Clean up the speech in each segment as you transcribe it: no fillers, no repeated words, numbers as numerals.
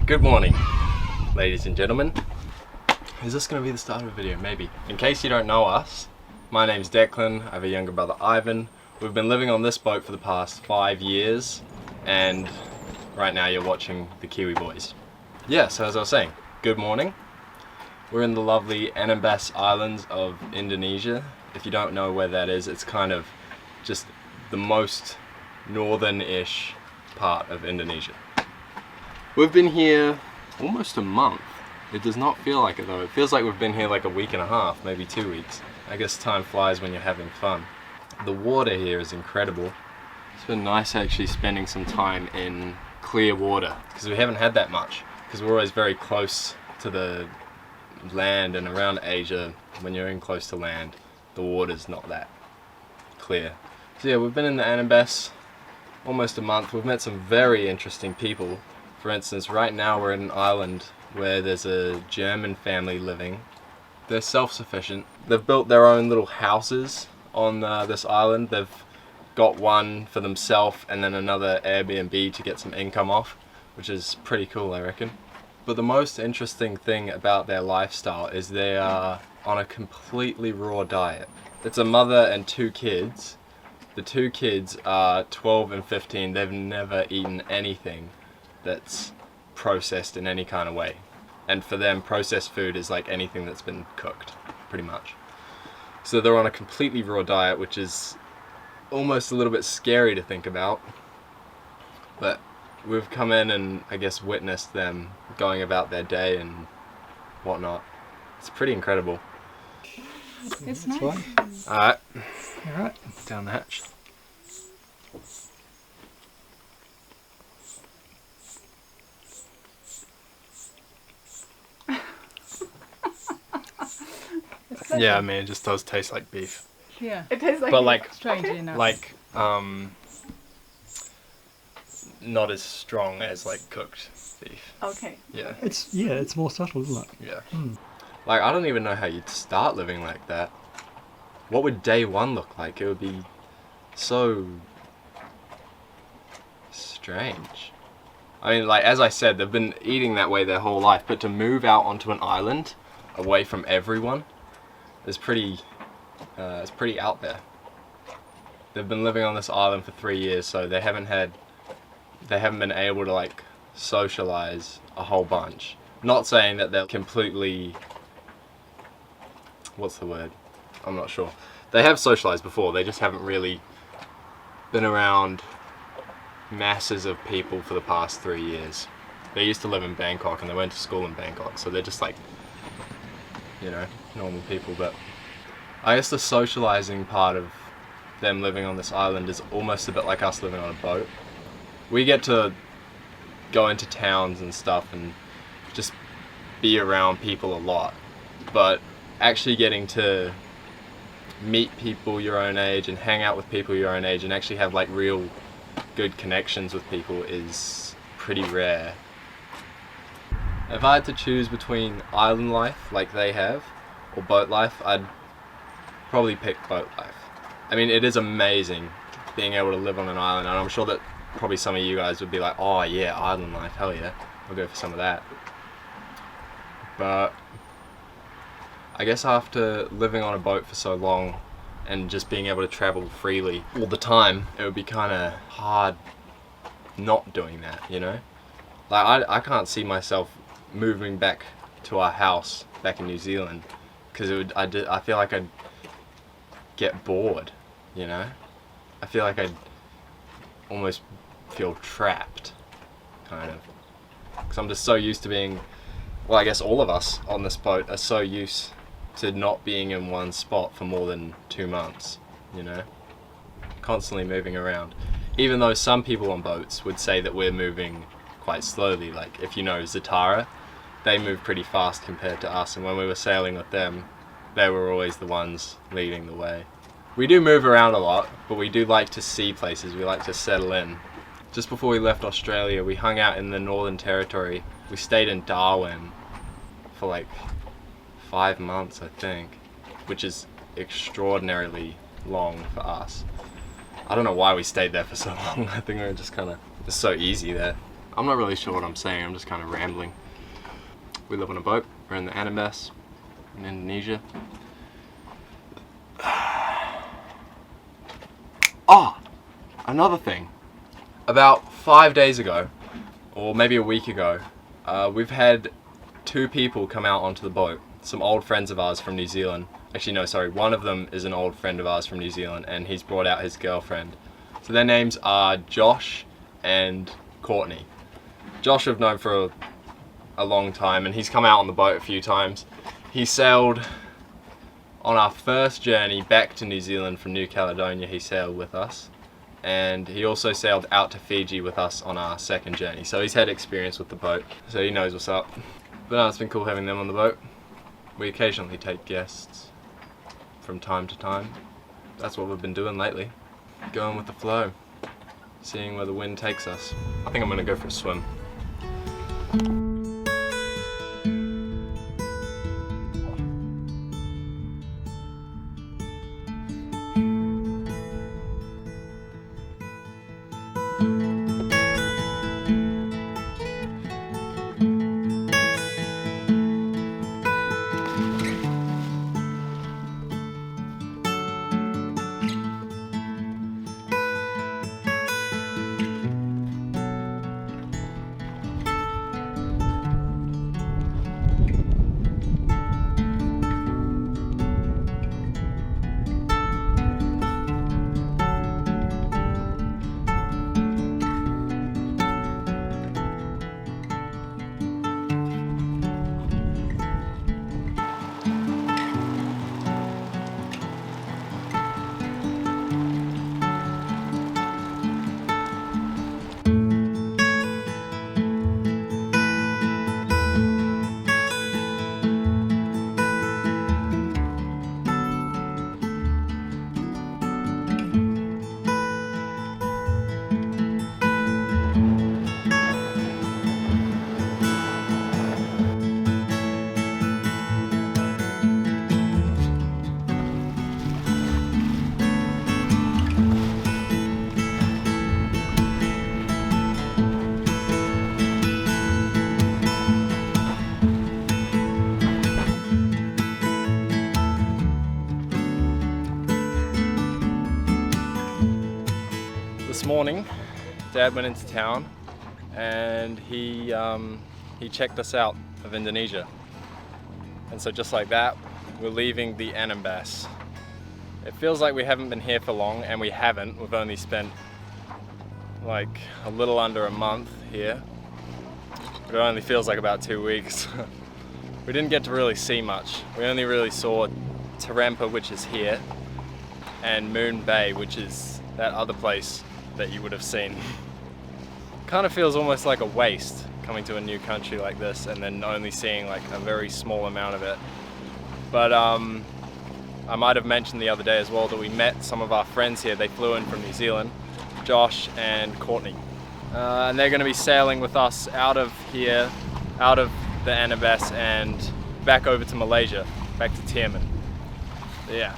Good morning, ladies and gentlemen. Is this going to be the start of a video? Maybe. In case you don't know us, my name's Declan. I have a younger brother, Ivan. We've been living on this boat for the past 5 years, and right now you're watching the Kiwi Boys. Yeah, so as I was saying, good morning. We're in the lovely Anambas Islands of Indonesia. If you don't know where that is, it's kind of just the most northern-ish part of Indonesia. We've been here almost a month. It does not feel like it though. It feels like we've been here like a week and a half, maybe 2 weeks. I guess time flies when you're having fun. The water here is incredible. It's been nice actually spending some time in clear water because we haven't had that much, because we're always very close to the land, and around Asia, when you're in close to land, the water's not that clear. So yeah, we've been in the Anambas almost a month. We've met some very interesting people. For instance, right now we're in an island where there's a German family living. They're self-sufficient. They've built their own little houses on this island. They've got one for themselves and then another Airbnb to get some income off, which is pretty cool, I reckon. But the most interesting thing about their lifestyle is they are on a completely raw diet. It's a mother and 2 kids. The 2 kids are 12 and 15. They've never eaten anything that's processed in any kind of way, and for them processed food is like anything that's been cooked, pretty much. So they're on a completely raw diet, which is almost a little bit scary to think about, but we've come in and I guess witnessed them going about their day and whatnot. It's pretty incredible. It's nice. Alright, Alright. down the hatch. Yeah, I mean, it just does taste like beef. Yeah. It tastes like, But like, Strangely enough. not as strong as like cooked beef. okay. Yeah, It's more subtle, isn't it? yeah. Hmm. Like, I don't even know how you'd start living like that. What would day one look like? It would be so strange. I mean, like, as I said, they've been eating that way their whole life, but to move out onto an island away from everyone is pretty, it's pretty out there. They've been living on this island for 3 years, so they haven't been able to like socialize a whole bunch. Not saying that they're completely, what's the word? I'm not sure. They have socialized before, they just haven't really been around masses of people for the past 3 years. They used to live in Bangkok and they went to school in Bangkok, so they're just like, you know, normal people. But I guess the socializing part of them living on this island is almost a bit like us living on a boat. We get to go into towns and stuff and just be around people a lot, but actually getting to meet people your own age and hang out with people your own age and actually have like real good connections with people is pretty rare. If I had to choose between island life like they have or boat life, I'd probably pick boat life. I mean, it is amazing being able to live on an island, and I'm sure that probably some of you guys would be like, oh yeah, island life, hell yeah, I'll go for some of that. But I guess after living on a boat for so long and just being able to travel freely all the time, it would be kind of hard not doing that, you know? Like, I can't see myself moving back to our house back in New Zealand, because I feel like I'd get bored, you know? I feel like I'd almost feel trapped, kind of. Because I'm just so used to being, well, I guess all of us on this boat are so used to not being in one spot for more than 2 months, you know? Constantly moving around. Even though some people on boats would say that we're moving quite slowly. Like, if you know Zatara, they move pretty fast compared to us, and when we were sailing with them, they were always the ones leading the way. We do move around a lot, but we do like to see places. We like to settle in. Just before we left Australia, we hung out in the Northern Territory. We stayed in Darwin for like 5 months, I think, which is extraordinarily long for us. I don't know why we stayed there for so long. I think we were just kind of, it's so easy there. I'm not really sure what I'm saying, I'm just kind of rambling. We live on a boat, we're in the Anambas in Indonesia. Oh, another thing. About 5 days ago, or maybe a week ago, we've had 2 people come out onto the boat. Some old friends of ours from New Zealand. Actually no, sorry, one of them is an old friend of ours from New Zealand and he's brought out his girlfriend. So their names are Josh and Courtney. Josh I've known for a long time and he's come out on the boat a few times. He sailed on our first journey back to New Zealand from New Caledonia, he sailed with us. And he also sailed out to Fiji with us on our second journey. So he's had experience with the boat, so he knows what's up. But no, it's been cool having them on the boat. We occasionally take guests from time to time. That's what we've been doing lately. Going with the flow, seeing where the wind takes us. I think I'm gonna go for a swim. This morning, Dad went into town and he checked us out of Indonesia. And so just like that, we're leaving the Anambas. It feels like we haven't been here for long, and we haven't. We've only spent like a little under a month here. But it only feels like about 2 weeks. We didn't get to really see much. We only really saw Tarampa, which is here, and Moon Bay, which is that other place that you would have seen. Kind of feels almost like a waste coming to a new country like this and then only seeing like a very small amount of it. But I might have mentioned the other day as well that we met some of our friends here. They flew in from New Zealand, Josh and Courtney. And they're going to be sailing with us out of here, out of the Anambas and back over to Malaysia, back to Tiamen. So, yeah.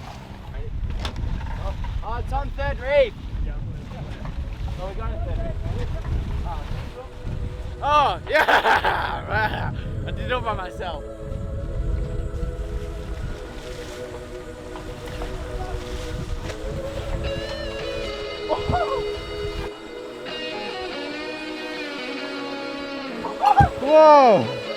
Oh, it's on third reef. Oh, we're going to third reef. Oh, yeah! I did it all by myself. Whoa!